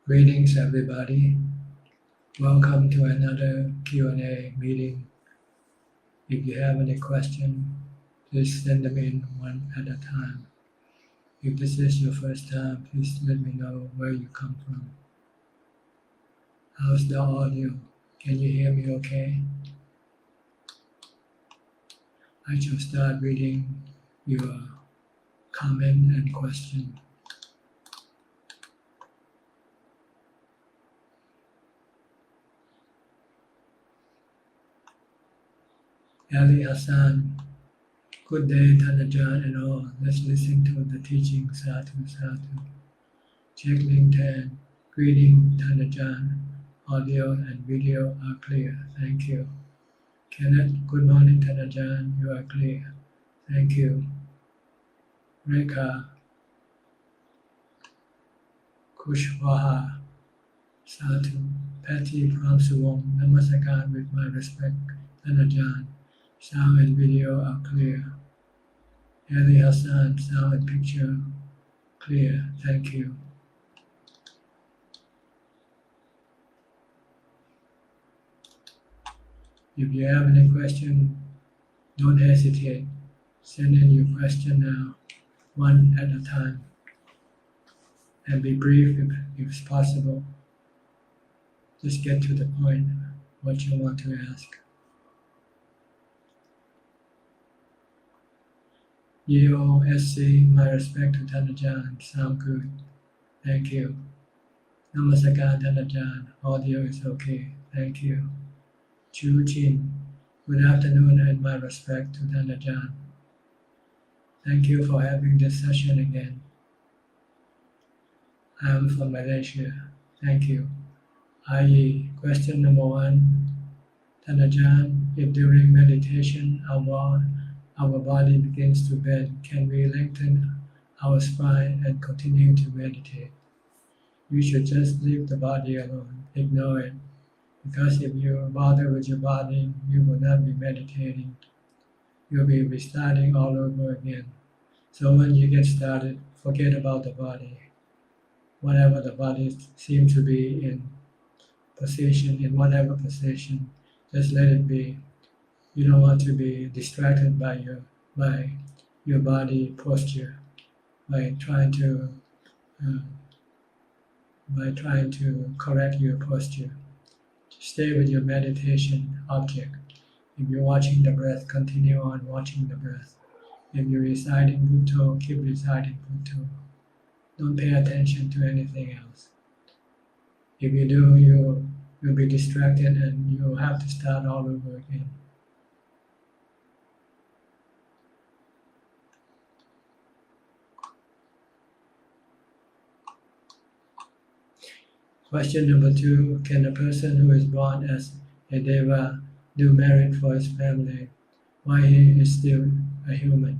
Greetings, everybody. Welcome to another Q&A meeting. If you have any question, please send them in one at a time. If this is your first time, please let me know where you come from. How's the audio? Can you hear me okay? I shall start reading your comment and question. Ali Hassan, good day, Ajahn and all. Let's listen to the teaching. Sadhu, sadhu. Check link 10. Greeting, Ajahn. Audio and video are clear. Thank you. Kenneth, good morning, Ajahn. You are clear. Thank you. Rekha, Kushwaha, Sadhu. Patty from Suwon, Namaskar with my respect, Ajahn. Sound and video are clear. Ali Hassan, sound and picture clear. Thank you. If you have any question, don't hesitate. Send in your question now, one at a time. And be brief if it's possible. Just get to the point, what you want to ask. EOSC, my respect to Ajahn, sound good. Thank you. Namaskar Ajahn, audio is okay. Thank you. Chu Chin, good afternoon and my respect to Ajahn. Thank you for having this session again. I am from Malaysia. Thank you. IE, question number 1. Ajahn, if during meditation our body begins to bend, can we lengthen our spine and continue to meditate? You should just leave the body alone, ignore it. Because if you bother with your body, you will not be meditating. You'll be restarting all over again. So when you get started, forget about the body. Whatever the body seems to be in whatever position, just let it be. You don't want to be distracted by your body posture, by trying to correct your posture. Stay with your meditation object. If you're watching the breath, continue on watching the breath. If you're reciting Bhutto, keep reciting Bhutto. Don't pay attention to anything else. If you do, you'll be distracted and you'll have to start all over again. Question number 2. Can a person who is born as a Deva do merit for his family while he is still a human?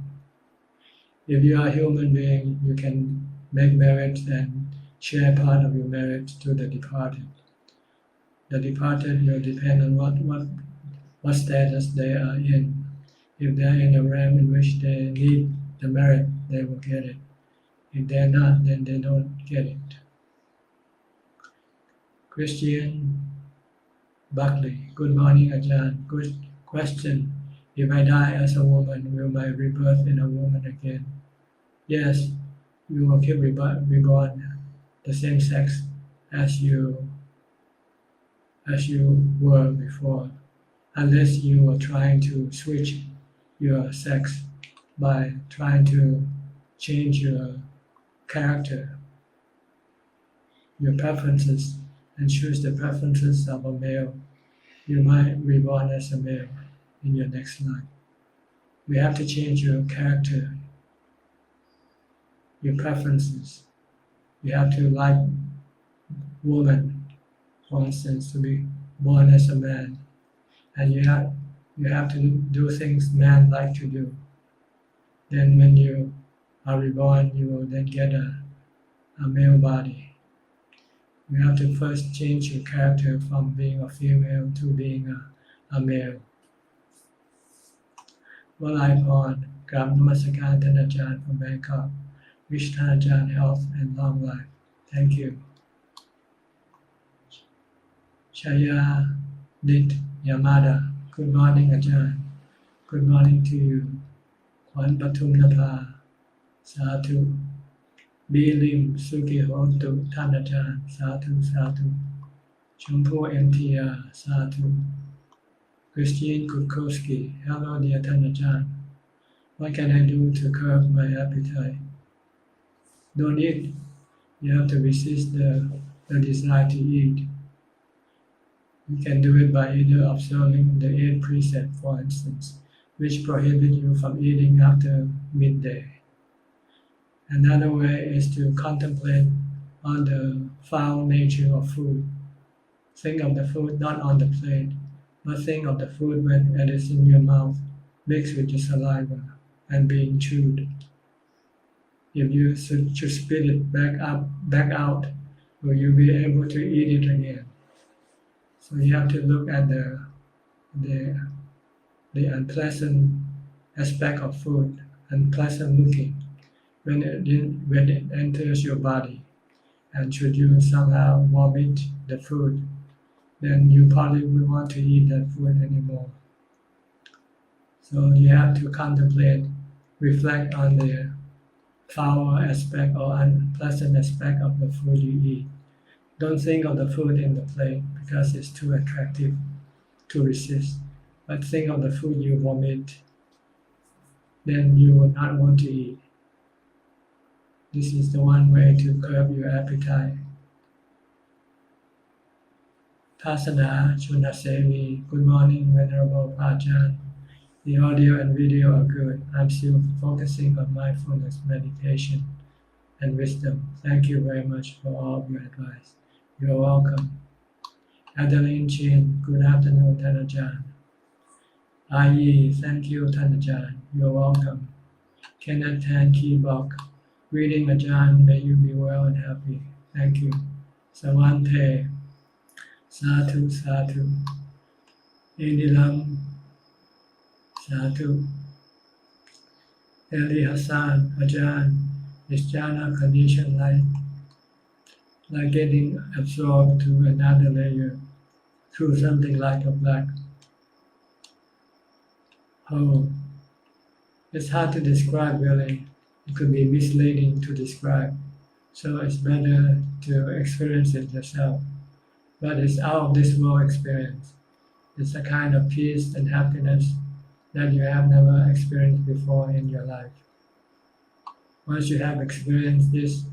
If you are a human being, you can make merit and share part of your merit to the departed. The departed will depend on what status they are in. If they are in a realm in which they need the merit, they will get it. If they're not, then they don't get it. Christian Buckley, good morning, Ajahn. Good question. If I die as a woman, will my rebirth in a woman again? Yes, you will keep reborn the same sex as you were before, unless you are trying to switch your sex by trying to change your character, your preferences, and choose the preferences of a male. You might reborn as a male in your next life. You have to change your character, your preferences. You have to like woman, for instance, to be born as a man, and you have to do things men like to do. Then when you are reborn, you will then get a male body. You have to first change your character from being a female to being a male. Walai Pon, Grab Namaskar Ajahn from Bangkok. Wish Ajahn health and long life. Thank you. Chaya Nit Yamada. Good morning, Ajahn. Good morning to you. Kwan Patum Napa. Sadhu. Bilim Suki Hotu Tanajan. Sadhu Sadhu. Chompo MTR. Sadhu. Christine Kutkowski. Hello, dear Tanajan. What can I do to curb my appetite? Don't eat. You have to resist the desire to eat. You can do it by either observing the 8 precepts, for instance, which prohibit you from eating after midday. Another way is to contemplate on the foul nature of food. Think of the food not on the plate, but think of the food when it is in your mouth, mixed with your saliva, and being chewed. If you should spit it back out, will you be able to eat it again? So you have to look at the unpleasant aspect of food, unpleasant looking, when it enters your body. And should you somehow vomit the food, then you probably won't want to eat that food anymore. So you have to contemplate, reflect on the foul aspect or unpleasant aspect of the food you eat. Don't think of the food in the plate because it's too attractive to resist. But think of the food you vomit, then you will not want to eat. This is the one way to curb your appetite. Pasana Chunasevi. Good morning, Venerable Ajahn. The audio and video are good. I'm still focusing on mindfulness, meditation, and wisdom. Thank you very much for all of your advice. You're welcome. Adeline Chin. Good afternoon, Tanajan. Ayi. Thank you, Tanajan. You're welcome. Kenneth Tan Kibok. Reading Ajahn, may you be well and happy. Thank you. Sawante. Sadhu, sadhu. Indilam. Sadhu. Eli Hassan. Ajahn, is jhana condition like getting absorbed to another layer through something like a black hole? It's hard to describe really. It could be misleading to describe. So it's better to experience it yourself. But it's out of this world experience. It's a kind of peace and happiness that you have never experienced before in your life. Once you have experienced this,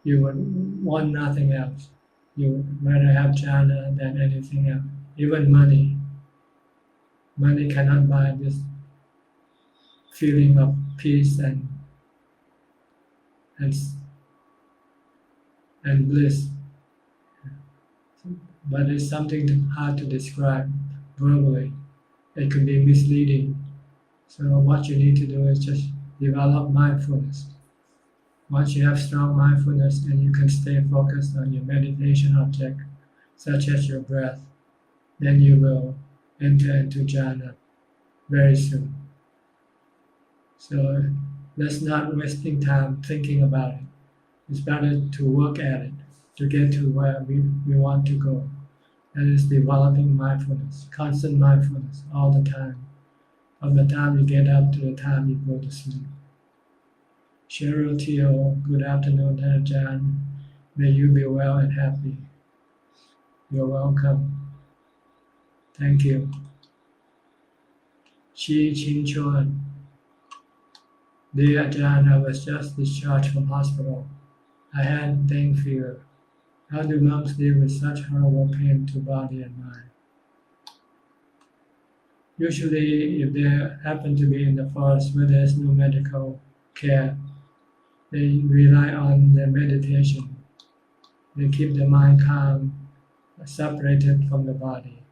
you would want nothing else. You would rather have jhana than anything else. Even money. Money cannot buy this feeling of peace and bliss. But it's something hard to describe verbally. It could be misleading. So what you need to do is just develop mindfulness. Once you have strong mindfulness and you can stay focused on your meditation object, such as your breath, then you will enter into jhana very soon. So let's not wasting time thinking about it. It's better to work at it to get to where we want to go. That is developing mindfulness, constant mindfulness all the time, from the time you get up to the time you go to sleep. Cheryl Teo, good afternoon, Ajahn. May you be well and happy. You're welcome. Thank you. Chi Chin Chuan. Dear Ajahn, I was just discharged from hospital. I had dengue fever. How do monks deal with such horrible pain to body and mind? Usually, if they happen to be in the forest where there is no medical care, they rely on their meditation. They keep the mind calm, separated from the body.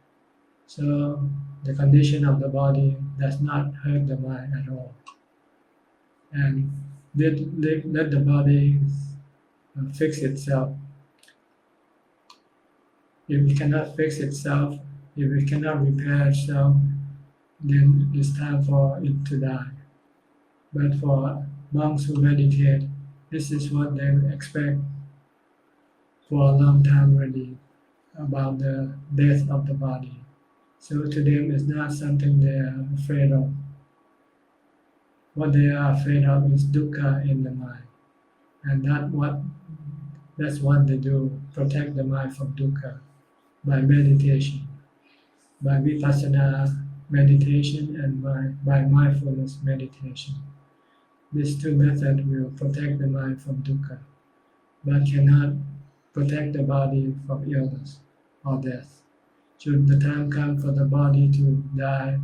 So the condition of the body does not hurt the mind at all. And let the body fix itself. If it cannot fix itself, if it cannot repair itself, then it's time for it to die. But for monks who meditate, this is what they expect for a long time already. about the death of the body. So to them, it's not something they are afraid of. What they are afraid of is dukkha in the mind, and that's what they do: protect the mind from dukkha by meditation, by vipassana meditation, and by mindfulness meditation. These two methods will protect the mind from dukkha, but cannot protect the body from illness or death. Should the time come for the body to die,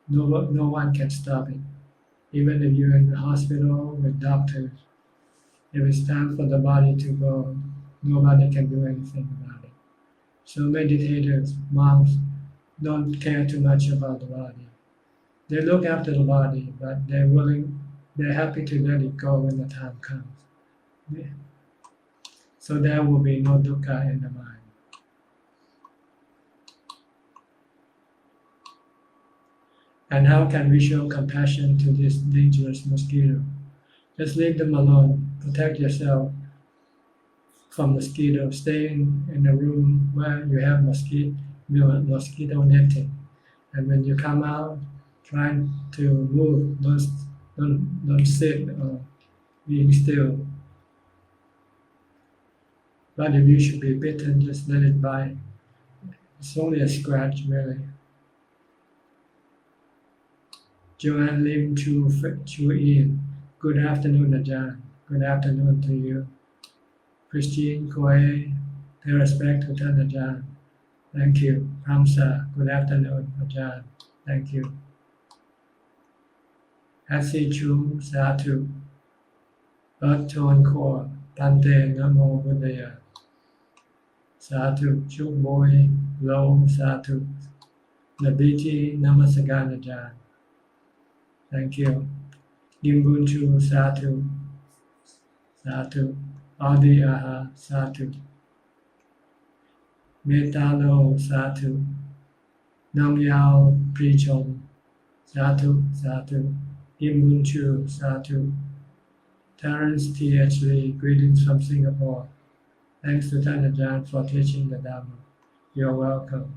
no one can stop it. Even if you're in the hospital with doctors, if it's time for the body to go, nobody can do anything about it. So meditators, monks, don't care too much about the body. They look after the body, but they're happy to let it go when the time comes. Yeah. So there will be no dukkha in the mind. And how can we show compassion to this dangerous mosquito? Just leave them alone. Protect yourself from mosquitoes. Stay in a room where you have mosquito netting. And when you come out, try to move. Don't sit or being still. But if you should be bitten, just let it bite. It's only a scratch, really. Joanne Lim Chu In. Good afternoon, Ajahn. Good afternoon to you. Christine Koe. Pay respect to Tan Ajahn. Thank you. Pramsa. Good afternoon, Ajahn. Thank you. Asi Chung Satu. Earth Tone Core. Pante Namo Buddhaya. Satu. Chonburi Lo Satu. Nabiti Namasagan Ajahn. Thank you. Gimbunchu Satu. Satu. Adi Aha Satu. Metalo Satu. Nam Yao Prichom Satu Satu. Gimbunchu Satu. Terence T.H. Lee, greetings from Singapore. Thanks to Tan Ajahn for teaching the Dhamma. You're welcome.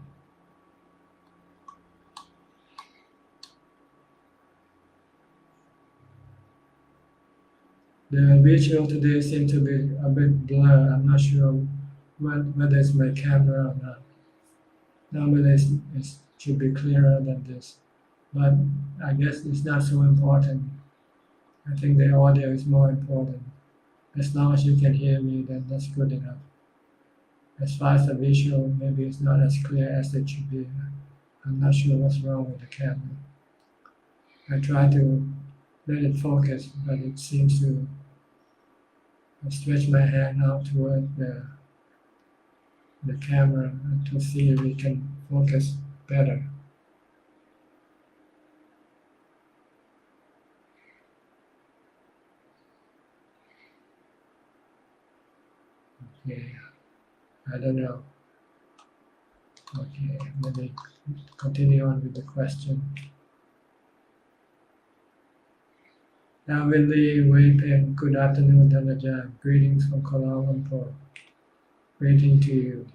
The visual today seems to be a bit blurred. I'm not sure whether it's my camera or not. Normally it should be clearer than this, but I guess it's not so important. I think the audio is more important. As long as you can hear me, then that's good enough. As far as the visual, maybe it's not as clear as it should be. I'm not sure what's wrong with the camera. I try to let it focus, but it seems to stretch my hand out toward the camera to see if we can focus better. Okay, I don't know. Okay, let me continue on with the question. Now, Winley Wei Pen, good afternoon, Tan Ajahn. Greetings from Kuala Lumpur. Greeting to you.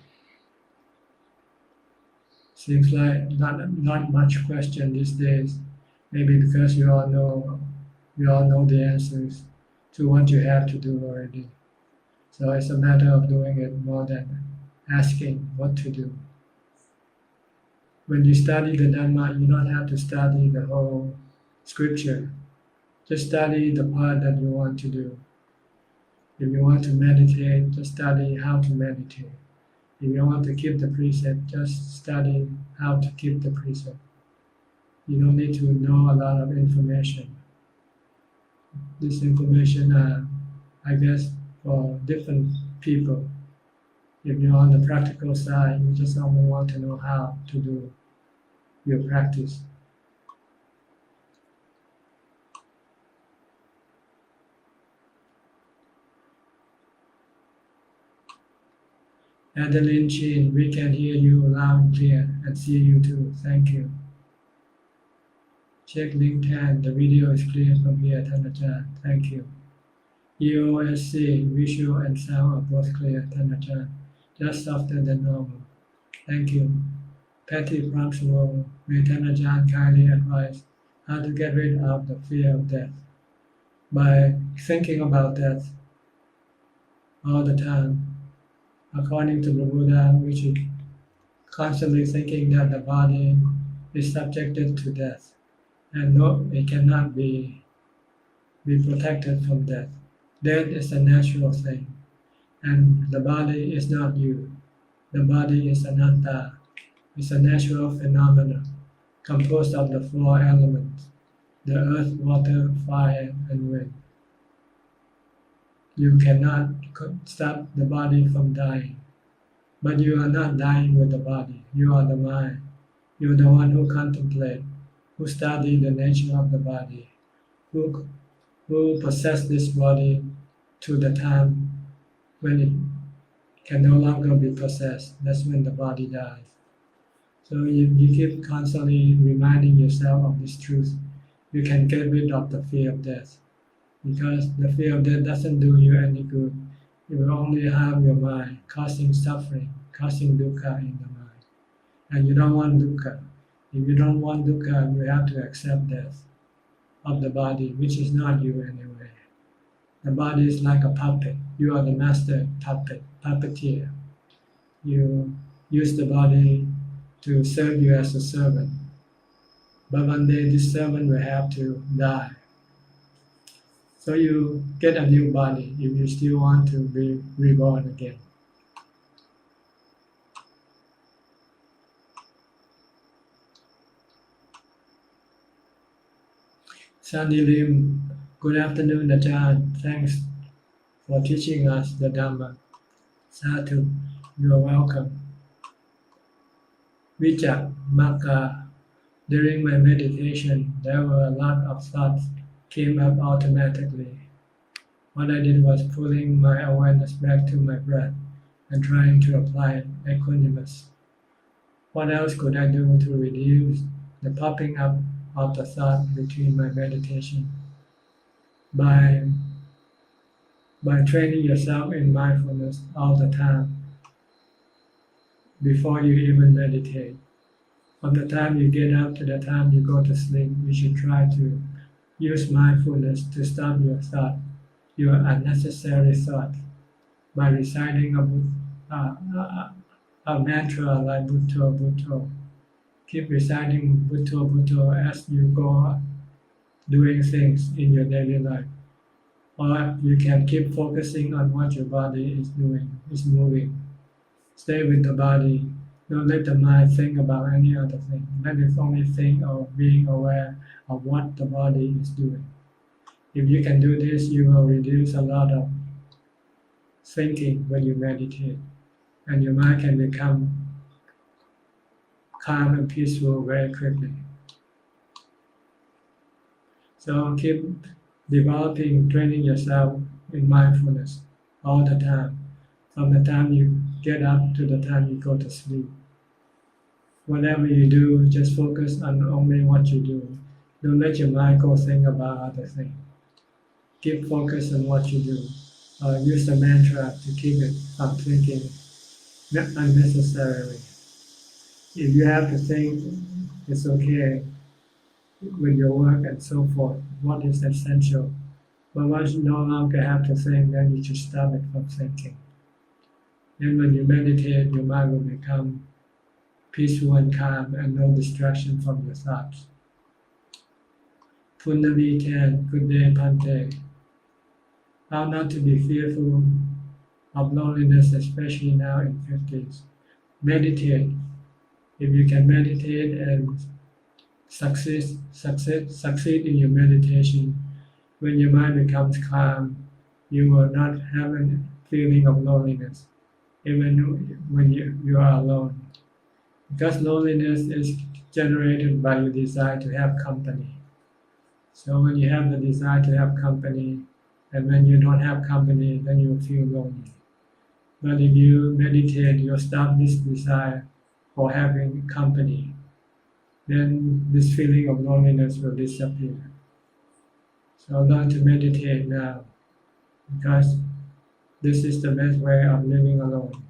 Seems like not much question these days. Maybe because we all know the answers to what you have to do already. So it's a matter of doing it more than asking what to do. When you study the Dhamma, you don't have to study the whole scripture. Just study the part that you want to do. If you want to meditate, just study how to meditate. If you want to keep the precept, just study how to keep the precept. You don't need to know a lot of information. This information, I guess, for different people. If you're on the practical side, you just only want to know how to do your practice. Adeline Chin, we can hear you loud and clear and see you too. Thank you. Check link 10. The video is clear from here, Tan Ajahn. Thank you. EOSC, visual and sound are both clear, Tan Ajahn. just softer than normal. Thank you. Petty Pramswal, may Ajahn kindly advise how to get rid of the fear of death. By thinking about death all the time, according to the Buddha, we should constantly thinking that the body is subjected to death, and no, it cannot be protected from death. Death is a natural thing, and the body is not you. The body is anatta. It's a natural phenomenon composed of the four elements: the earth, water, fire, and wind. You cannot stop the body from dying, but you are not dying with the body. You are the mind. You are the one who contemplate, who study the nature of the body, who possess this body to the time when it can no longer be possessed. That's when the body dies. So you keep constantly reminding yourself of this truth. You can get rid of the fear of death, because the fear of death doesn't do you any good. It will only harm your mind, causing suffering, causing dukkha in the mind. And you don't want dukkha. If you don't want dukkha, you have to accept death of the body, which is not you anyway. The body is like a puppet. You are the master puppeteer. You use the body to serve you as a servant. But one day this servant will have to die. So you get a new body if you still want to be reborn again. Sandy Lim, good afternoon, Ajahn. Thanks for teaching us the Dhamma. Sadhu, you are welcome. Vijay Maka, during my meditation, there were a lot of thoughts came up automatically. What I did was pulling my awareness back to my breath and trying to apply equanimous. What else could I do to reduce the popping up of the thought between my meditation? By training yourself in mindfulness all the time before you even meditate. From the time you get up to the time you go to sleep, you should try to use mindfulness to stop your thought, your unnecessary thought, by reciting a mantra like Bhutto Bhutto. Keep reciting Bhutto Bhutto as you go doing things in your daily life. Or you can keep focusing on what your body is doing, is moving. Stay with the body. Don't let the mind think about any other thing. Let it only think of being aware of what the body is doing. If you can do this, you will reduce a lot of thinking when you meditate, and your mind can become calm and peaceful very quickly. So keep developing, training yourself in mindfulness all the time, from the time you get up to the time you go to sleep. Whatever you do, just focus on only what you do. Don't let your mind go think about other things. Keep focus on what you do. Use the mantra to keep it from thinking unnecessarily. If you have to think, it's okay with your work and so forth, what is essential. But once you no longer have to think, then you should stop it from thinking. Then when you meditate, your mind will become peaceful and calm and no distraction from your thoughts. Punnavi 10, good day, Pante. How not to be fearful of loneliness, especially now in 50s. Meditate. If you can meditate and succeed in your meditation, when your mind becomes calm, you will not have a feeling of loneliness, even when you are alone. Because loneliness is generated by your desire to have company. So when you have the desire to have company, and when you don't have company, then you feel lonely. But if you meditate, you'll stop this desire for having company, then this feeling of loneliness will disappear. So learn to meditate now, because this is the best way of living alone.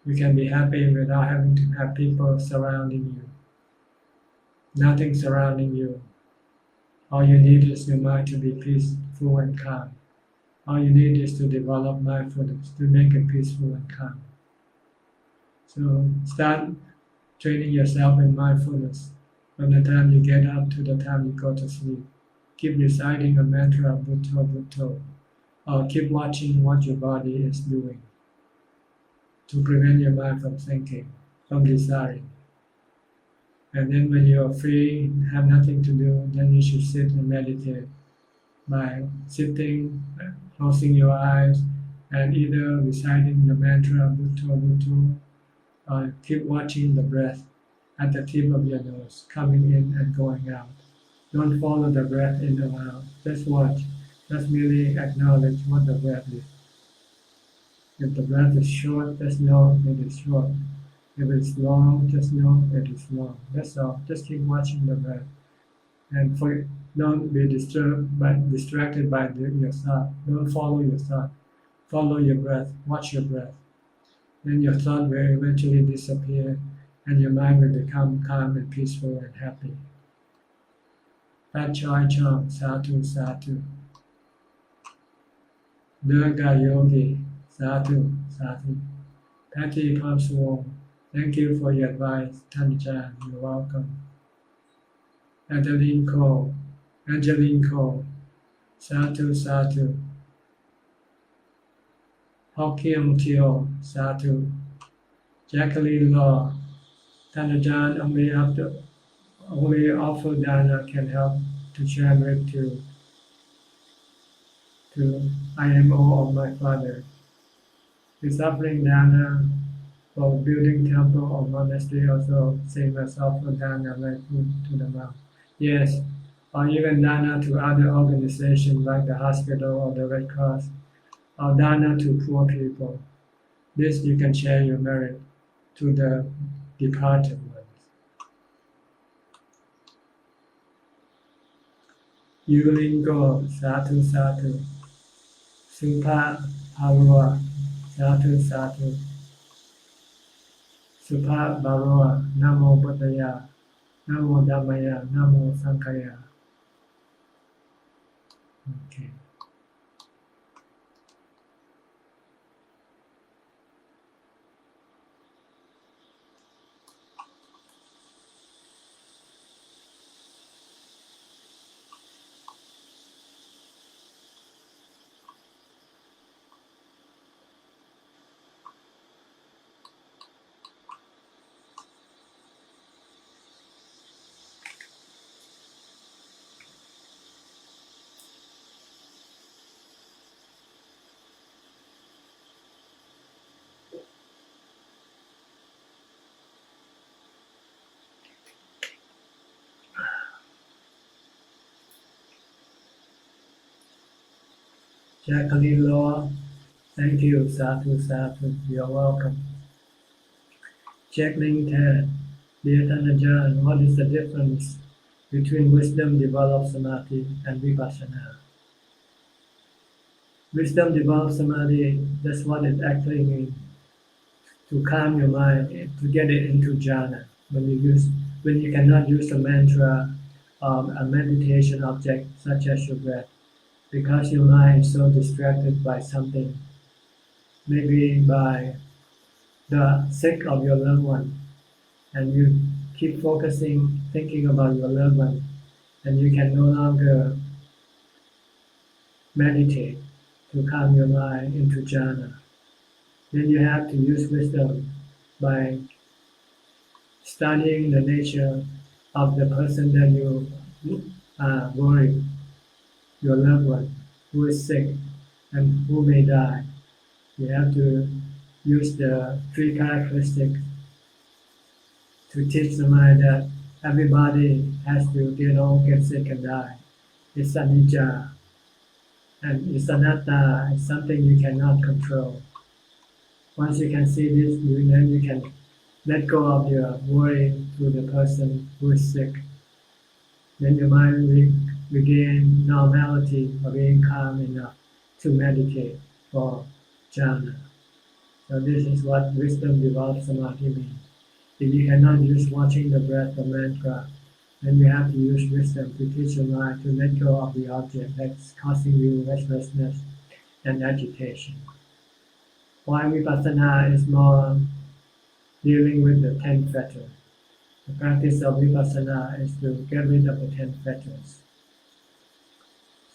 You can be happy without having to have people surrounding you. Nothing surrounding you. All you need is your mind to be peaceful and calm. All you need is to develop mindfulness to make it peaceful and calm. So start training yourself in mindfulness from the time you get up to the time you go to sleep. Keep reciting a mantra, Bhutto, Bhutto, or keep watching what your body is doing to prevent your mind from thinking, from desiring. And then when you're free, have nothing to do, then you should sit and meditate by sitting, closing your eyes, and either reciting the mantra, Bhutto, Bhutto, or keep watching the breath at the tip of your nose, coming in and going out. Don't follow the breath in or out. Just watch. Just merely acknowledge what the breath is. If the breath is short, just know it is short. If it's long, just know it is long. That's all. Just keep watching the breath. And don't be distracted by your thought. Don't follow your thought. Follow your breath. Watch your breath. Then your thought will eventually disappear and your mind will become calm and peaceful and happy. Pat Choi Chong, Sadhu, Sadhu. Durga Yogi, Sadhu, Sadhu. Patty Palmswong, thank you for your advice, Tanjan, you're welcome. Angeline Cole, Sadhu, Sadhu. Hokiam Teo, Sadhu. Jacqueline Law, Tanjan, only awful dana can help to share gratitude to IMO of my father. The suffering dana for building temple or monastery also same as awful dana like food to the mouth. Yes, or even dana to other organizations like the hospital or the Red Cross, or dana to poor people. This you can share your merit to the departed ones. Yulingo, Sadhu, Sadhu. Supa Parua, Sadhu, Sadhu. Supa Barua, Namo Buddhaya, Namo Dhammaya, Namo Sankhaya. Okay. Jacqueline Law, thank you, Sadhu, Sadhu, you're welcome. Jacqueline Ted, dear Tanajan, what is the difference between wisdom developed samadhi and vipassana? Wisdom developed samadhi, that's what it actually means. To calm your mind, to get it into jhana. When you cannot use a mantra, a meditation object such as your breath, because your mind is so distracted by something, maybe by the sick of your loved one, and you keep focusing, thinking about your loved one, and you can no longer meditate to calm your mind into jhana. Then you have to use wisdom by studying the nature of the person that you worry, your loved one, who is sick and who may die. You have to use the three characteristics to teach the mind that everybody has to get old, get sick and die. It's anicca and it's anatta, it's something you cannot control. Once you can see this, then you can let go of your worry to the person who is sick. Then your mind will regain normality or being calm enough to meditate for jhana. So this is what wisdom developed samadhi means. If you cannot use watching the breath or mantra, then you have to use wisdom to teach your mind to let go of the object that's causing you restlessness and agitation. While vipassana is more dealing with the 10 fetters. The practice of vipassana is to get rid of the 10 fetters.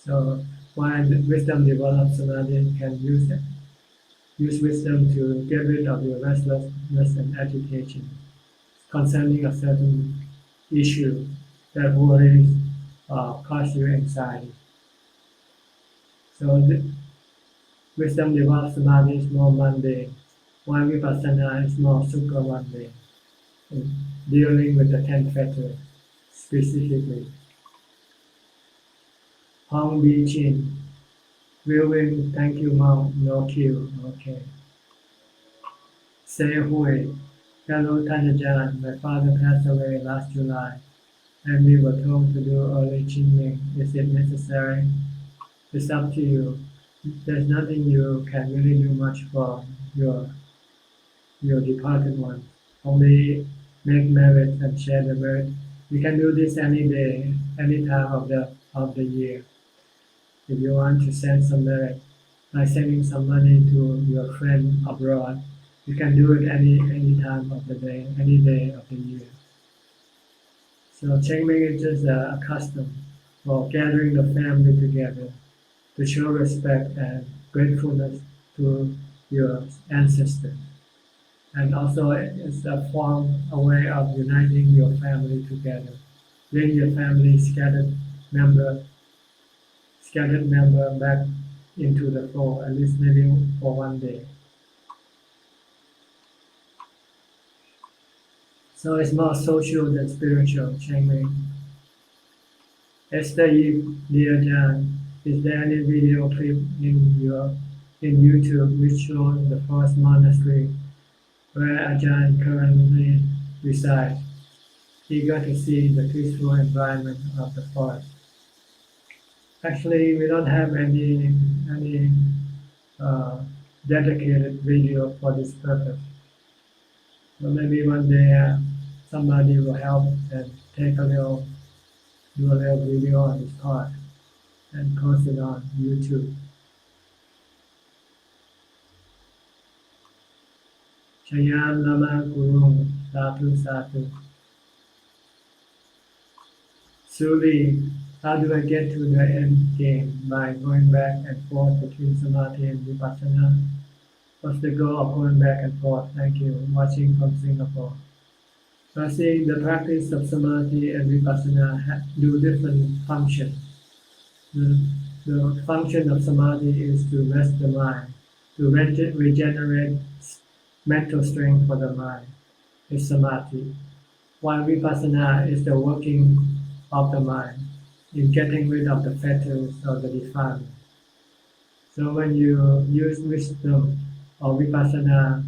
So while the wisdom develops samadhi can use it. Use wisdom to get rid of your restlessness and agitation concerning a certain issue that worries or cause you anxiety. So wisdom develops samadhi is more mundane, while vipassana is more sukha mundane, dealing with the 10 fetters specifically. Hong Bi Chin, Willing, thank you, Mom, no queue, okay. Say Hui, hello Ajahn, my father passed away last July, and we were told to do early Qingming. Is it necessary? It's up to you. There's nothing you can really do much for your departed one. Only make merit and share the merit. You can do this any day, any time of the year. If you want to send some merit, like sending some money to your friend abroad, you can do it any time of the day, any day of the year. So Qingming is just a custom for gathering the family together to show respect and gratefulness to your ancestors. And also it's a way of uniting your family together. Bring your family scattered member back into the fold, at least maybe for one day. So it's more social than spiritual, Qingming. Esther Yip, dear Ajahn, is there any video clip in YouTube which shows the first monastery where Ajahn currently resides? Eager to see the peaceful environment of the forest. Actually, we don't have any dedicated video for this purpose. But maybe one day somebody will help and do a little video on this part and post it on YouTube. Chayam Nama Guru Satu Satu. Suli, how do I get to the end game by going back and forth between samadhi and vipassana? What's the goal of going back and forth? Thank you. Watching from Singapore. So I see the practice of samadhi and vipassana do different functions. The function of samadhi is to rest the mind, to regenerate mental strength for the mind. Is samadhi. While vipassana is the working of the mind in getting rid of the fetters or the defilement. So when you use wisdom or vipassana,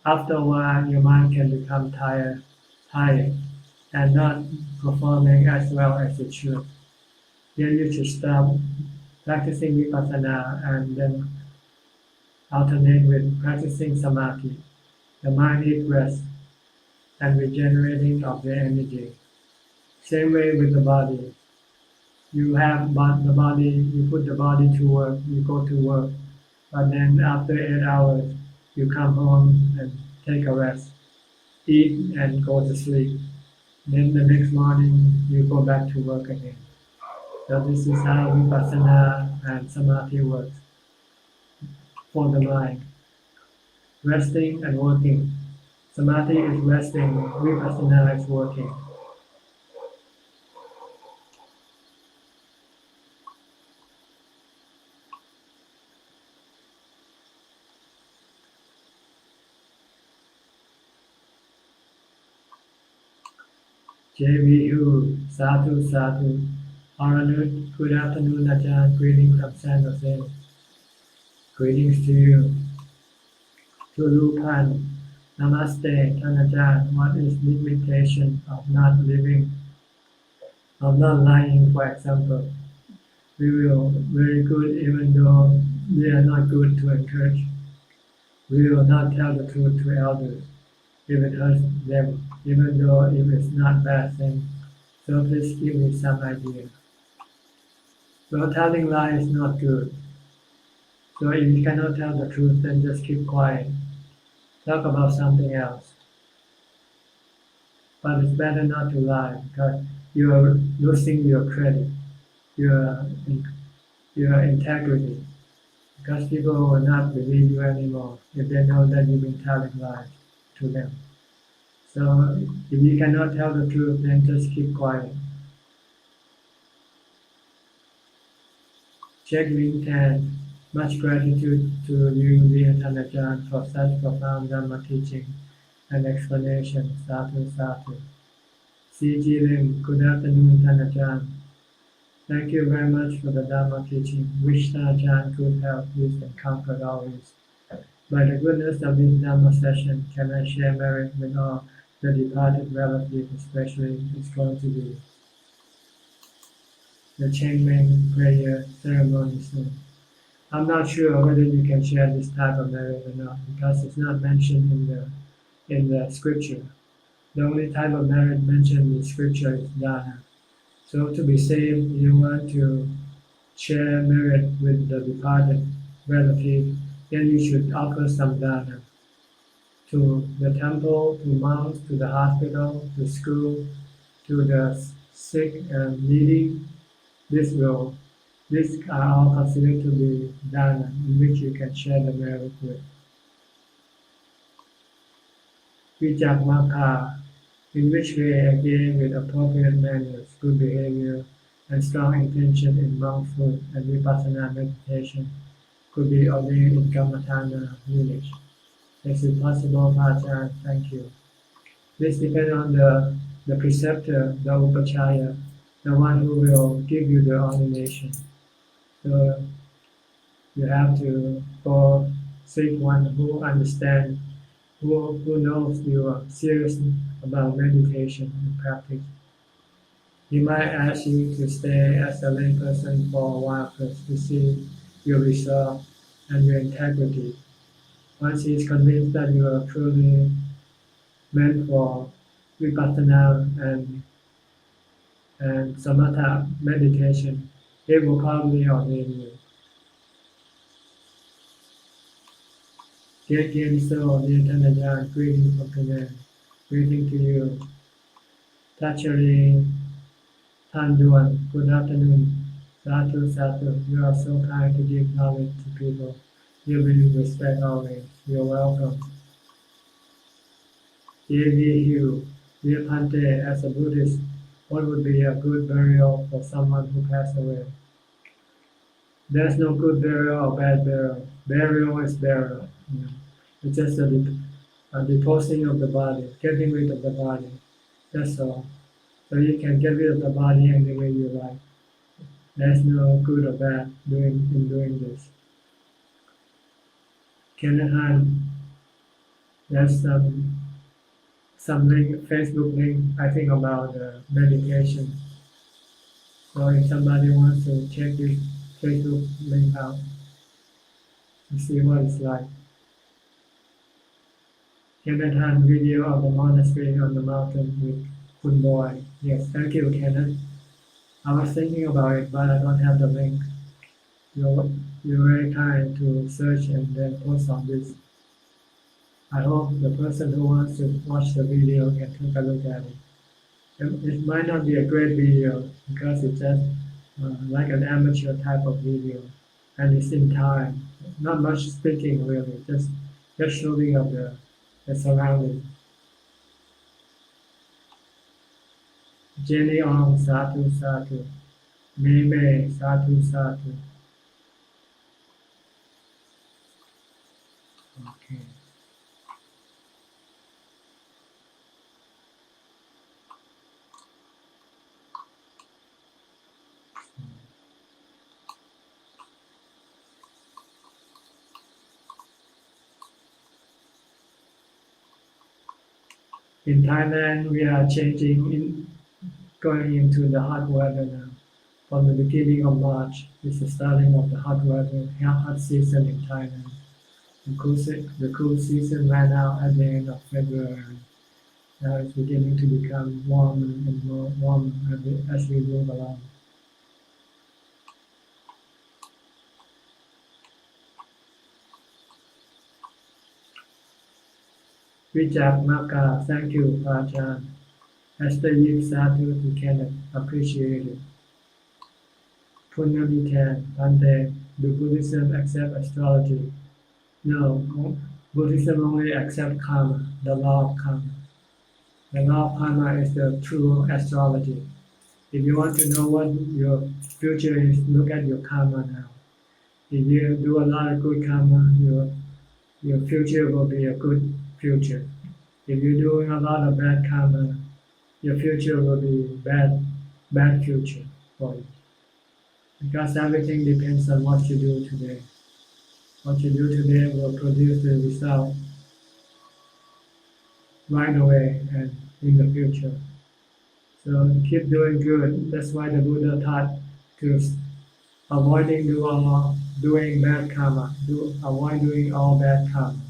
after a while your mind can become tired and not performing as well as it should. Then you should stop practicing vipassana and then alternate with practicing samadhi. The mind needs rest and regenerating of the energy. Same way with the body. You have the body, you put the body to work, you go to work, but then after 8 hours, you come home and take a rest, eat and go to sleep. Then the next morning, you go back to work again. So this is how vipassana and samadhi works for the mind. Resting and working. Samadhi is resting, vipassana is working. JVU, Sadhu Sadhu. Aranut, good afternoon, Ajahn. Greetings from San Jose. Greetings to you. Tulu Pan, Namaste, Ajahn. What is limitation of not living, of not lying, for example? We will very good even though we are not good to encourage. We will not tell the truth to elders if it hurts them, even though if it's not bad thing. So please give me some idea. Well, telling lies is not good. So if you cannot tell the truth, then just keep quiet. Talk about something else. But it's better not to lie because you are losing your credit, your your integrity. Because people will not believe you anymore if they know that you've been telling lies to them. So if you cannot tell the truth, then just keep quiet. Check LinkedIn. Much gratitude to you, dear Ajahn, for such profound Dhamma teaching and explanation. Sadhu, sadhu. C.G. Lim, good afternoon, Ajahn. Thank you very much for the Dhamma teaching. Wish Ajahn good health, peace, and comfort always. By the goodness of this Dhamma session, can I share merit with all the departed relatives, especially it's going to be the Chengmeng prayer ceremony soon. I'm not sure whether you can share this type of merit or not because it's not mentioned in the scripture. The only type of merit mentioned in scripture is dana. So to be saved, you want to share merit with the departed relative, then you should offer some dana to the temple, to monks, to the hospital, to school, to the sick and needy. These are all considered to be dana, in which you can share the merit with. Vijakmaka, in which way again with appropriate manners, good behavior, and strong intention in monk-food and vipassana meditation could be ordained in Kammatthana village. Is it possible, Ajahn? Thank you. This depends on the preceptor, the upachaya, the one who will give you the ordination. So you have to go seek one who understands, who knows you are serious about meditation and practice. He might ask you to stay as a layperson for a while first to see your resolve and your integrity. Once he is convinced that you are truly meant for vipassana and samatha meditation, he will probably ordain you. Dear Gyamso, dear Ajahn, greetings from Penang. Greeting to you. Tachari Tanduan, good afternoon. Sadhu, sadhu, you are so kind to give knowledge to people. You will respect always. You're welcome. Dear Hugh, dear Pante, as a Buddhist, what would be a good burial for someone who passed away? There's no good burial or bad burial. Burial is burial. You know. It's just a deposing of the body, getting rid of the body. That's all. So you can get rid of the body any way you like. There's no good or bad in doing this. Kenahan, there's some link, Facebook link, I think about meditation. So if somebody wants to check this Facebook link out to see what it's like. Kenahan video of the monastery on the mountain with Kun Boy. Yes, thank you, Kenneth. I was thinking about it, but I don't have the link. You're very kind to search and then post on this. I hope the person who wants to watch the video can take a look at it. It might not be a great video because it's just like an amateur type of video, and it's in time. Not much speaking really, just showing of the surroundings. Jenny Ong, sadhu, sadhu. Mei Mei, sadhu, sadhu. Okay. In Thailand, we are going into the hot weather now. From the beginning of March, it's the starting of the hot weather, hot season in Thailand. The cool season ran out at the end of February. Now it's beginning to become warmer and more warmer as we move along. Vijay Maka, thank you, Ajahn. As the Yip Sadhu, we can appreciate it. Punamitan, Bante, do Buddhism accept astrology? No, Buddhism only accepts karma, the law of karma. The law of karma is the true astrology. If you want to know what your future is, look at your karma now. If you do a lot of good karma, your future will be a good future. If you're doing a lot of bad karma, your future will be bad future for you. Because everything depends on what you do today. What you do today will produce the result right away and in the future. So keep doing good. That's why the Buddha taught to avoiding doing bad karma, avoid doing all bad karma,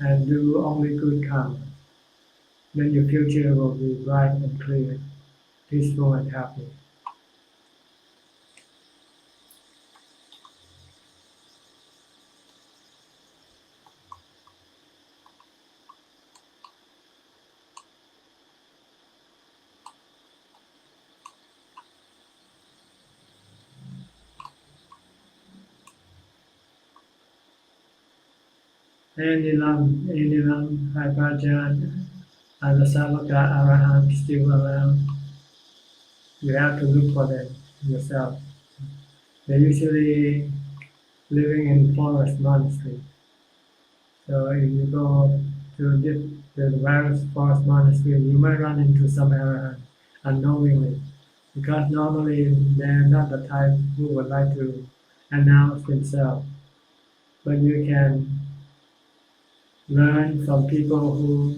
and do only good karma. Then your future will be bright and clear, peaceful and happy. Enilam, Abhijato, and the Savaka Arahant still around. You have to look for them yourself. They're usually living in forest monastery. So if you go to the various forest monastery, you might run into some arahant unknowingly, because normally they're not the type who would like to announce themselves. But you can learn from people who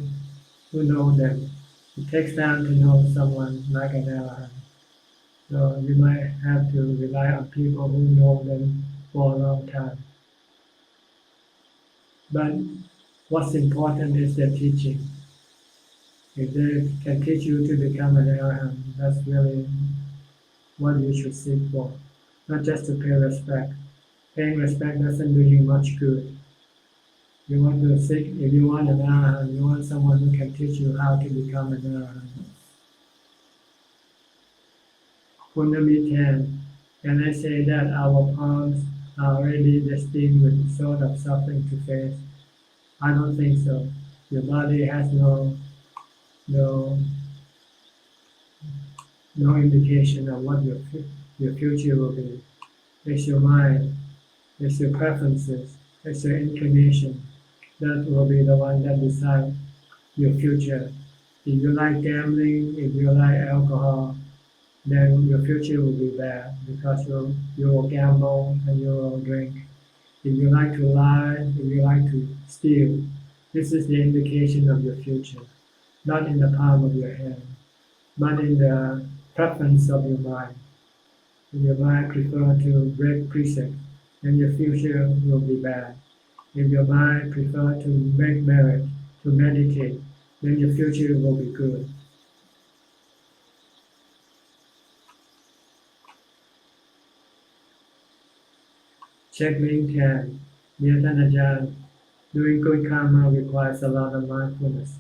know them. It takes time to know someone like an arahant. So you might have to rely on people who know them for a long time. But what's important is their teaching. If they can teach you to become an arahant, that's really what you should seek for. Not just to pay respect. Paying respect doesn't do you much good. If you want an arahant, you want someone who can teach you how to become an arahant. Punami 10. Can I say that our palms are already destined with sort of suffering to face? I don't think so. Your body has no indication of what your future will be. It's your mind, it's your preferences, it's your inclination that will be the one that decides your future. If you like gambling, if you like alcohol, then your future will be bad because you will gamble and you will drink. If you like to lie, if you like to steal, this is the indication of your future, not in the palm of your hand, but in the preference of your mind. If your mind prefers to break precepts, then your future will be bad. If your mind prefers to make merit, to meditate, then your future will be good. Checkmate 10. Dear Ajahn, doing good karma requires a lot of mindfulness,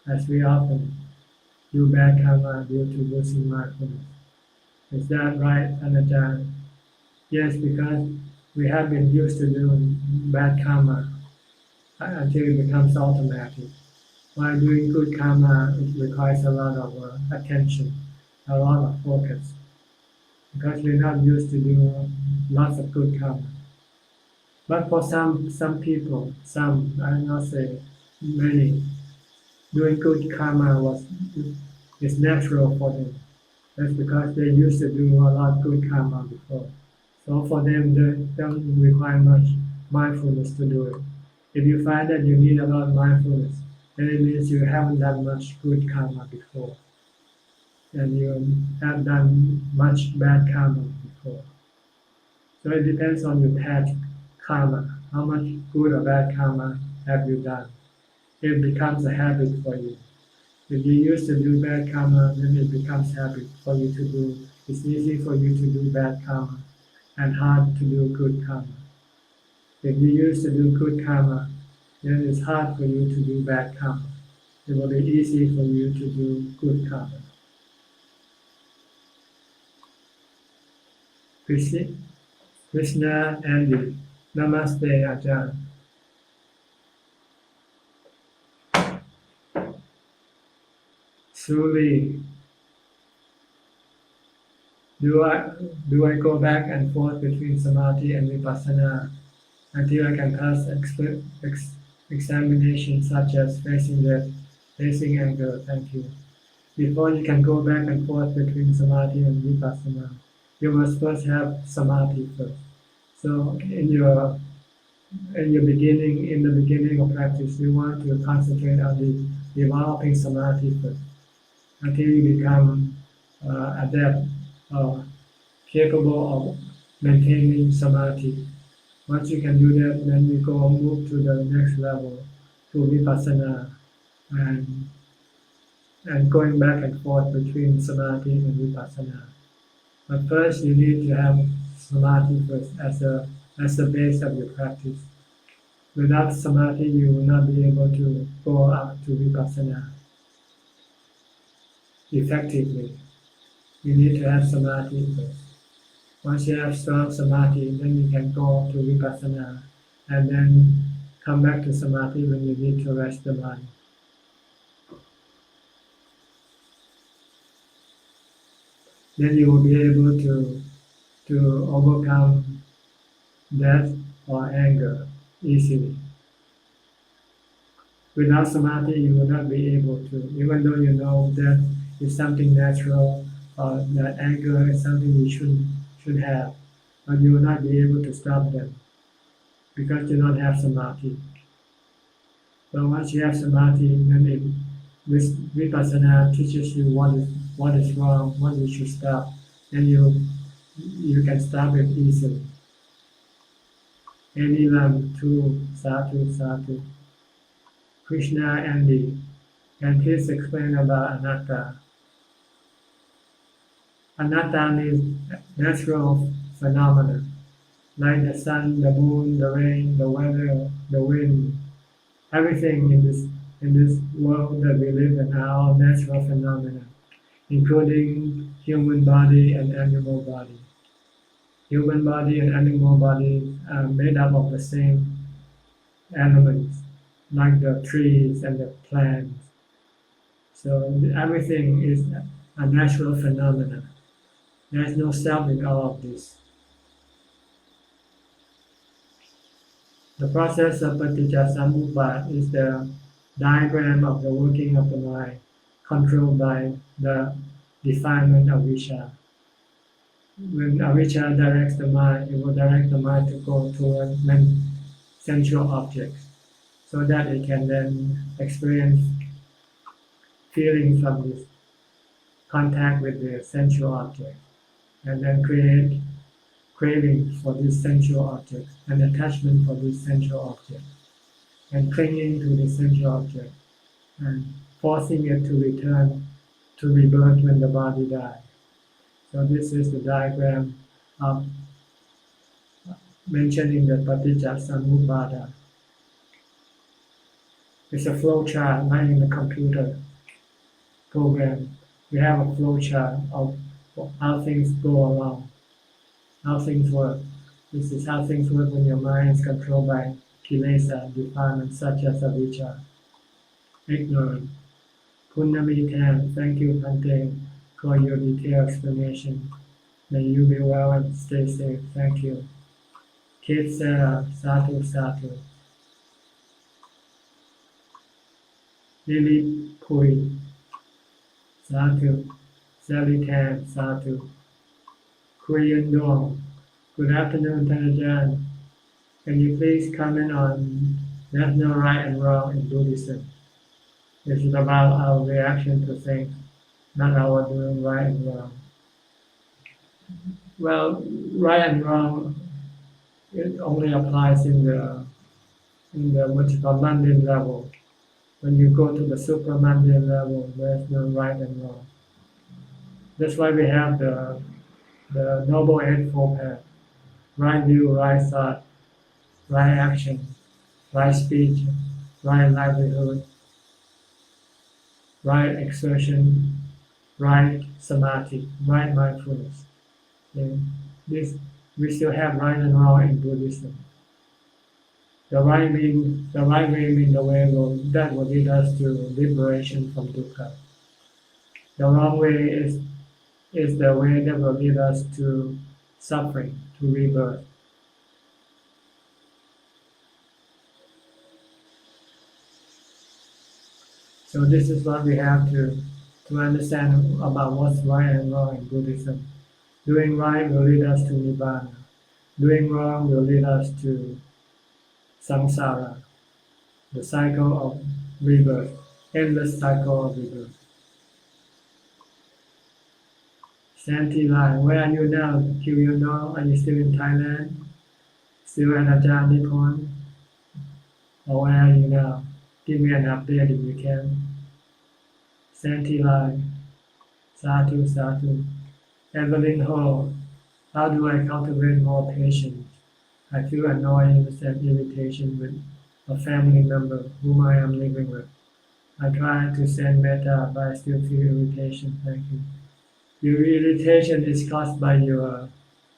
as we often do bad karma due to losing mindfulness. Is that right, Ajahn? Yes, because we have been used to doing bad karma until it becomes automatic. While doing good karma, it requires a lot of attention, a lot of focus, because we're not used to doing lots of good karma. But for some people, I will not say many, doing good karma is natural for them. That's because they used to do a lot of good karma before. So for them, they don't require much mindfulness to do it. If you find that you need a lot of mindfulness, then it means you haven't done much good karma before. And you have done much bad karma before. So it depends on your past karma, how much good or bad karma have you done. It becomes a habit for you. If you used to do bad karma, then it becomes habit for you to do. It's easy for you to do bad karma and hard to do good karma. If you used to do good karma, then it's hard for you to do bad karma. It will be easy for you to do good karma. Krishna Andy, Namaste Ajahn. Suli, do I go back and forth between samadhi and vipassana until I can pass examinations such as facing death, facing anger? Thank you. Before you can go back and forth between samadhi and vipassana, you must first have samadhi first. So in the beginning of practice, you want to concentrate on developing samadhi first until you become adept or capable of maintaining samadhi. Once you can do that, then you move to the next level, to vipassana, and going back and forth between samadhi and vipassana. But first, you need to have samadhi first as the base of your practice. Without samadhi, you will not be able to go up to vipassana effectively. You need to have samadhi first. Once you have strong samadhi, then you can go to vipassana and then come back to samadhi when you need to rest the mind. Then you will be able to overcome death or anger easily. Without samadhi, you will not be able to, even though you know death is something natural, or that anger is something you should have, but you will not be able to stop them because you don't have samadhi. But once you have samadhi, then vipassana teaches you what is wrong, what you should stop, and you can stop it easily. Anyone too, sadhu, sadhu. Krishna Andy, can please explain about anatta? Anatta means natural phenomena, like the sun, the moon, the rain, the weather, the wind. Everything in this world that we live in are all natural phenomena, including human body and animal body. Human body and animal body are made up of the same elements, like the trees and the plants. So everything is a natural phenomenon. There is no self in all of this. The process of Paticcasamuppada is the diagram of the working of the mind, controlled by the defilement of avijja. When avijja directs the mind, it will direct the mind to go toward sensual objects, so that it can then experience feelings from this contact with the sensual object, and then create craving for this sensual object, and attachment for this sensual object, and clinging to the sensual object, and forcing it to return to rebirth when the body dies. So this is the diagram of mentioned in the Paticcasamuppada. It's a flow chart, like in the computer program. We have a flow chart of how things go along, how things work. This is how things work when your mind is controlled by kilesa, defilements such as avijja, ignorance. Punnamitan, thank you, Pante, for your detailed explanation. May you be well and stay safe. Thank you. Kate Sarah, Sadhu, Sadhu. Lily Pui, Sadhu. Sally Tan, Sadhu. Korean Dong. Good afternoon, Ajahn. Can you please comment on there's no right and wrong in Buddhism? This is about our reaction to things, not our doing right and wrong. Well, right and wrong it only applies in the what you call mundane level. When you go to the super mundane level, there's no right and wrong. That's why we have the Noble Eightfold Path: right view, right thought, right action, right speech, right livelihood, right exertion, right samadhi, right mindfulness. And this we still have right and wrong in Buddhism. The right way means the way that will lead us to liberation from dukkha. The wrong way is the way that will lead us to suffering, to rebirth. So this is what we have to understand about what's right and wrong in Buddhism. Doing right will lead us to Nibbana. Doing wrong will lead us to samsara, the cycle of rebirth, endless cycle of rebirth. Santi Lai, where are you now? Do you know? Are you still in Thailand? Still at Ajahn Nippon? Or where are you now? Give me an update if you can. Santi Lai, Sadhu, Sadhu. Evelyn Ho, how do I cultivate more patience? I feel annoyance and irritation with a family member whom I am living with. I try to send metta, but I still feel irritation. Thank you. Your irritation is caused by your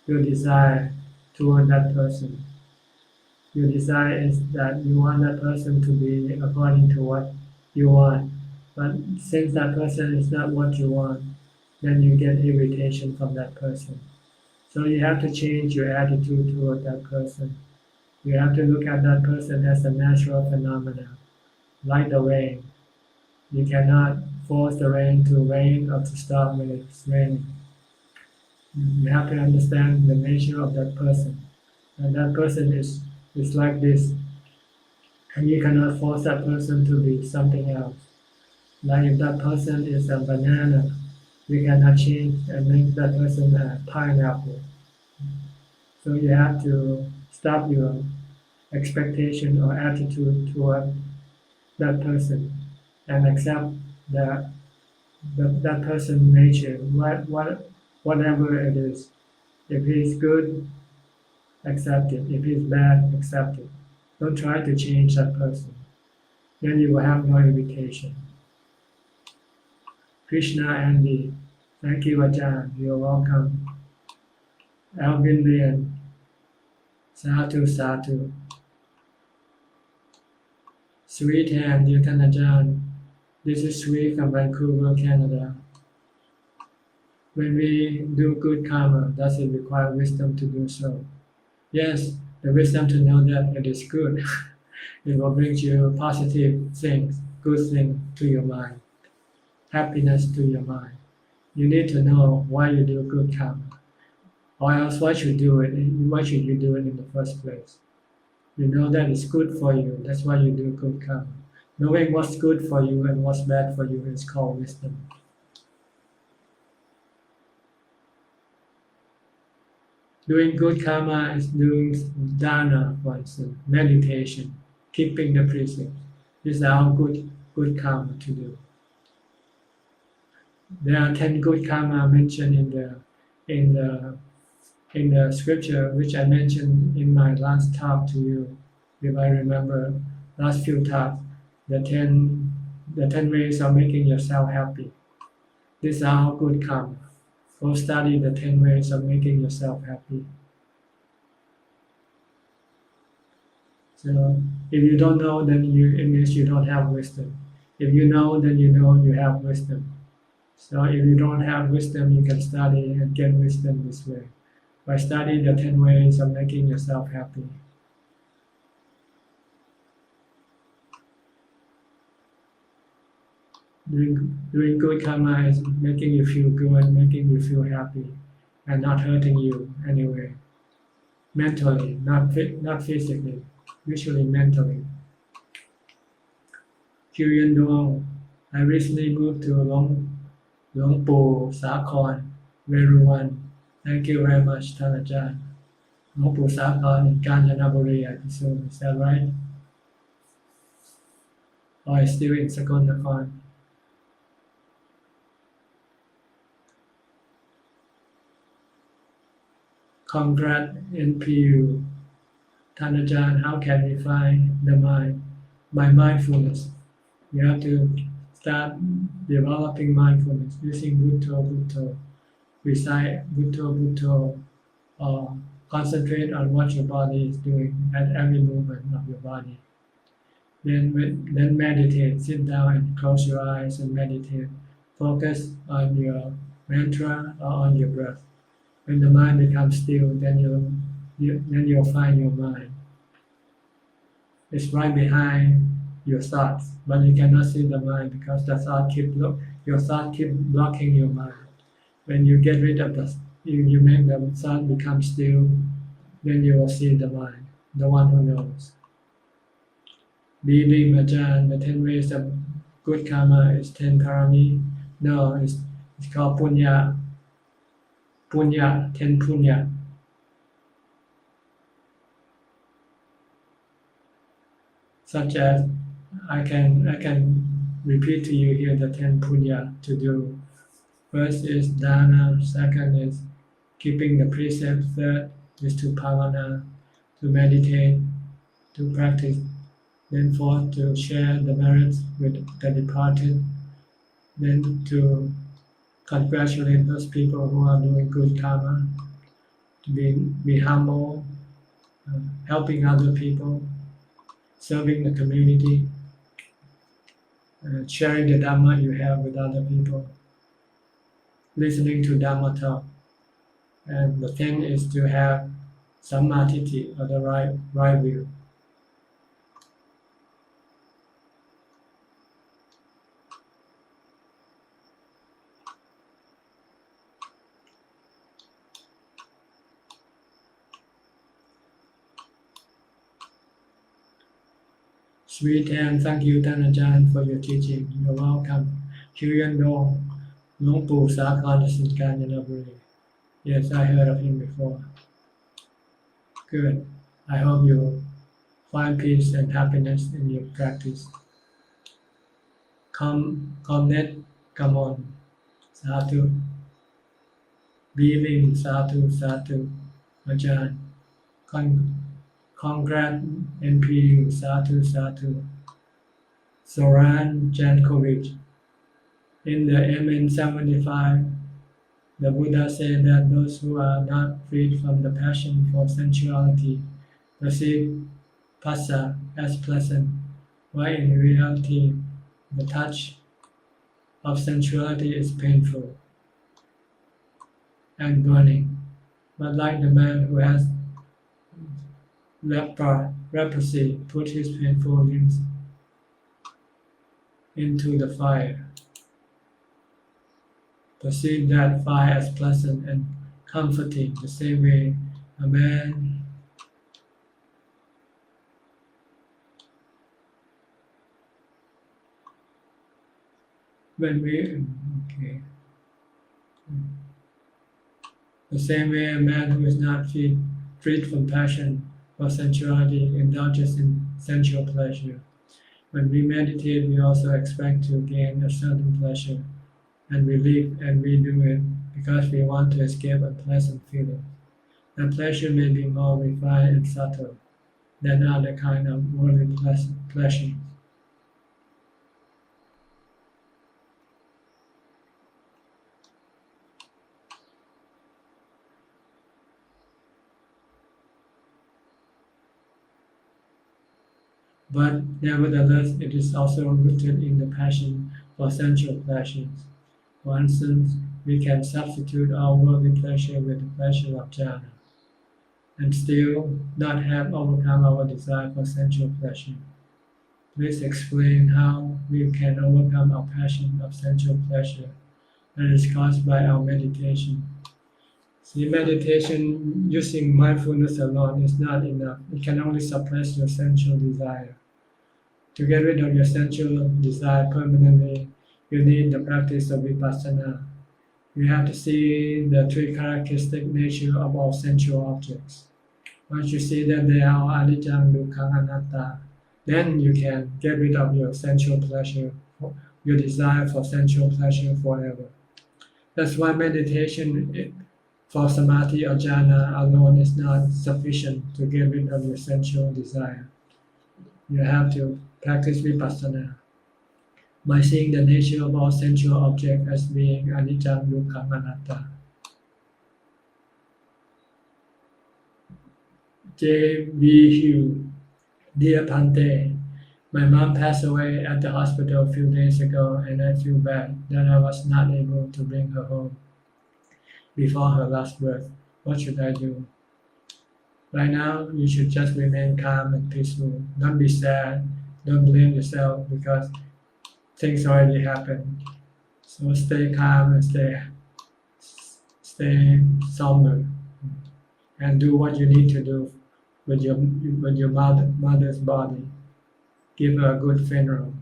desire toward that person. Your desire is that you want that person to be according to what you want. But since that person is not what you want, then you get irritation from that person. So you have to change your attitude toward that person. You have to look at that person as a natural phenomenon, like the rain. You cannot force the rain to rain or to stop when it's raining. You have to understand the nature of that person. And that person is like this. And you cannot force that person to be something else. Like if that person is a banana, we cannot change and make that person a pineapple. So you have to stop your expectation or attitude toward that person and accept that person's nature, whatever it is. If he's good, accept it. If he's bad, accept it. Don't try to change that person. Then you will have no irritation. Krishna Andy, thank you, Ajahn. You're welcome. Alvin Lian, Sadhu, Sadhu. Sweet hand, dear Ajahn. This is Sweet from Vancouver, Canada. When we do good karma, does it require wisdom to do so? Yes, the wisdom to know that it is good. It will bring you positive things, good things to your mind, happiness to your mind. You need to know why you do good karma. Or else why should you do it? Why should you do it in the first place? You know that it's good for you. That's why you do good karma. Knowing what's good for you and what's bad for you is called wisdom. Doing good karma is doing dana, for instance, meditation, keeping the precepts. These are all good karma to do. There are 10 good karma mentioned in the scripture, which I mentioned in my last talk to you, if I remember, last few talks. The 10 ways of making yourself happy. These are all good karma. Go study the 10 ways of making yourself happy. So if you don't know, then it means you don't have wisdom. If you know, then you know you have wisdom. So if you don't have wisdom, you can study and get wisdom this way, by studying the 10 ways of making yourself happy. Doing good karma is making you feel good, making you feel happy, and not hurting you anyway. Mentally, not physically, usually mentally. Kyrian Dong, I recently moved to Long Po, Sakhon, Veruwan. Thank you very much, Ajahn. หลวงปู่สาครin Kanchanaburi, I presume. Is that right? Or is still in Sakonnakorn? Congrats NPU. Tanajan, how can we find the mind? By mindfulness. You have to start developing mindfulness using Bhutto Bhutto. Recite Bhutto Bhutto or concentrate on what your body is doing at every movement of your body. Then meditate, sit down and close your eyes and meditate. Focus on your mantra or on your breath. When the mind becomes still, then you'll find your mind. It's right behind your thoughts, but you cannot see the mind because your thought keep blocking your mind. When you get rid of you make the thought become still, then you will see the mind, the one who knows. Believe Ajahn, the 10 ways of good karma is 10 parami. No, it's called punya. Punya, 10 punya. Such as I can repeat to you here the 10 punya to do. First is dana, second is keeping the precepts, third is to bhavana, to meditate, to practice, then fourth to share the merits with the departed, then to congratulate those people who are doing good karma, to be humble, helping other people, serving the community, sharing the Dhamma you have with other people, listening to Dhamma talk. And the thing is to have sammatiti, or the right view. Sweet and thank you, Ajahn, for your teaching. You're welcome. Kyuyan Dong, Luang Pu Sakhar in Kanchanaburi. Yes, I heard of him before. Good. I hope you find peace and happiness in your practice. Comnet, come on. Sadhu. Beaming, sadhu, sadhu. Ajahn. Congrats, NPU, sadhu, sadhu. Soran Jankovic. In the MN 75, the Buddha said that those who are not freed from the passion for sensuality perceive phassa as pleasant, while in reality the touch of sensuality is painful and burning. But like the man who has leprosy put his painful limbs into the fire, perceive that fire as pleasant and comforting, the same way a man the same way a man who is not freed from passion for sensuality indulges in sensual pleasure. When we meditate, we also expect to gain a certain pleasure and relief, and we do it because we want to escape unpleasant feelings. The pleasure may be more refined and subtle than other kind of worldly pleasures. But nevertheless, it is also rooted in the passion for sensual pleasures. For instance, we can substitute our worldly pleasure with the pleasure of jhana, and still not have overcome our desire for sensual pleasure. Please explain how we can overcome our passion of sensual pleasure that is caused by our meditation. See, meditation using mindfulness alone is not enough. It can only suppress your sensual desire. To get rid of your sensual desire permanently, you need the practice of vipassana. You have to see the three characteristic nature of all sensual objects. Once you see that they are anicca, dukkha, anatta, then you can get rid of your sensual pleasure, your desire for sensual pleasure forever. That's why meditation for samadhi or jhana alone is not sufficient to get rid of your sensual desire. You have to practice vipassana by seeing the nature of all sensual objects as being anicca, dukkha, anatta. J.V. Hugh, dear Pante, my mom passed away at the hospital a few days ago and I feel bad that I was not able to bring her home before her last breath. What should I do? Right now, you should just remain calm and peaceful. Don't be sad. Don't blame yourself because things already happened. So stay calm and stay somber and do what you need to do with your mother's body. Give her a good funeral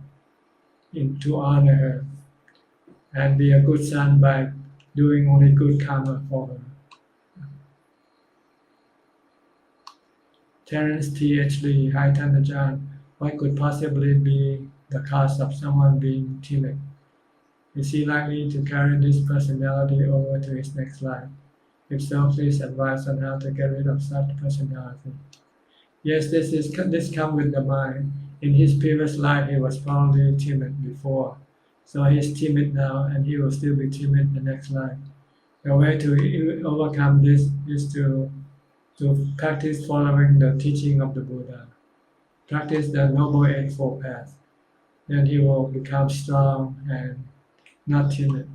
to honor her and be a good son by doing only good karma for her. Terence T.H. Lee, hi Ajahn, what could possibly be the cause of someone being timid? Is he likely to carry this personality over to his next life? If so, please advise on how to get rid of such personality. Yes, this comes with the mind. In his previous life, he was probably timid before, so he is timid now, and he will still be timid in the next life. The way to overcome this is to practice following the teaching of the Buddha. Practice the Noble Eightfold Path. Then he will become strong and not timid.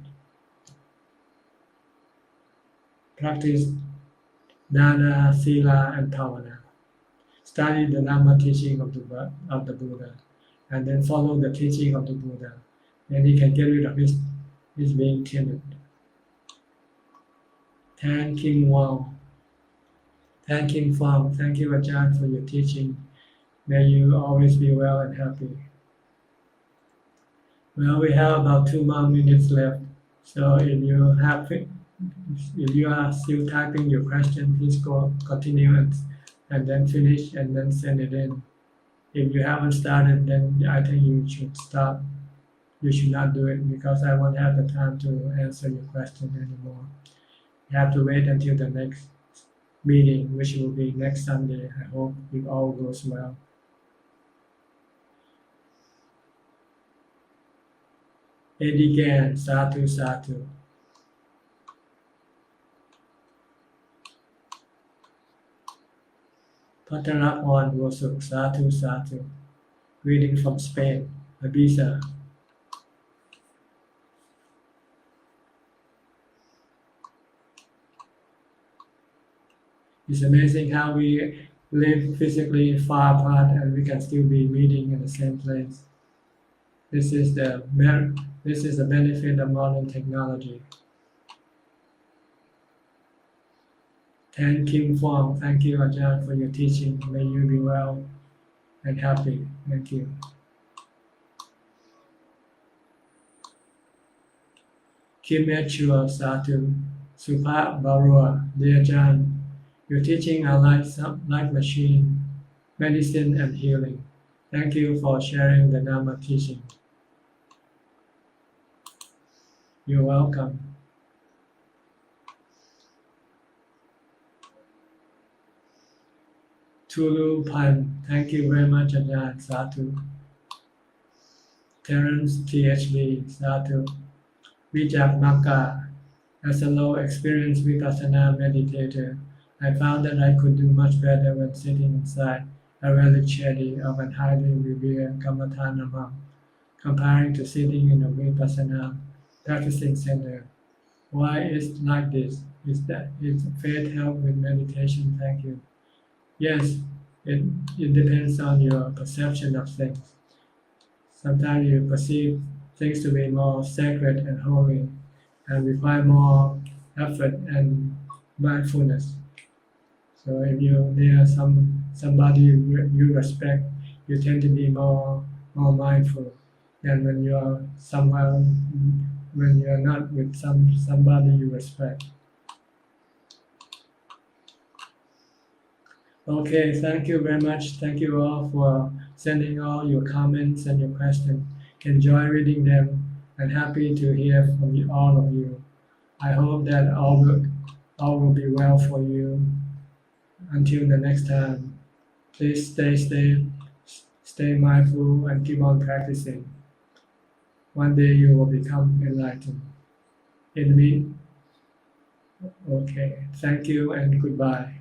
Practice dana, sila, and bhavana. Study the Dhamma teaching of the Buddha, and then follow the teaching of the Buddha. Then he can get rid of his being timid. Tan King Wong. Tan King Fong, thank you Ajahn for your teaching. May you always be well and happy. Well, we have about 2 more minutes left. So if you are still typing your question, please continue and then finish and then send it in. If you haven't started, then I think you should stop. You should not do it because I won't have the time to answer your question anymore. You have to wait until the next meeting, which will be next Sunday. I hope it all goes well. Eddie Gan, Satu Satu. Pataraphon Vosuk, Satu Satu. Greeting from Spain, Ibiza. It's amazing how we live physically far apart and we can still be meeting in the same place. This is the benefit of modern technology. Tan Kim Fong, thank you Ajahn for your teaching. May you be well and happy. Thank you. Kim Echua Satu, Supa Barua, dear Ajahn, your teaching are like machine, medicine and healing. Thank you for sharing the Dhamma teaching. You're welcome. Tulu Pan, thank you very much Ajahn, Satu. Terence THB, Satu. Vijak Maka, as a low experienced Vipassana meditator, I found that I could do much better when sitting inside a relic shady of an highly revered Kammatthana monk, comparing to sitting in a Vipassana practicing center. Why is like this? Is faith help with meditation? Thank you. Yes, it depends on your perception of things. Sometimes you perceive things to be more sacred and holy and require more effort and mindfulness. So if you're near somebody you respect, you tend to be more mindful than when you're somewhere when you're not with somebody you respect. Okay, thank you very much. Thank you all for sending all your comments and your questions. Enjoy reading them and happy to hear from you, all of you. I hope that all will be well for you until the next time. Please stay mindful and keep on practicing. One day you will become enlightened. In me, okay. Thank you and goodbye.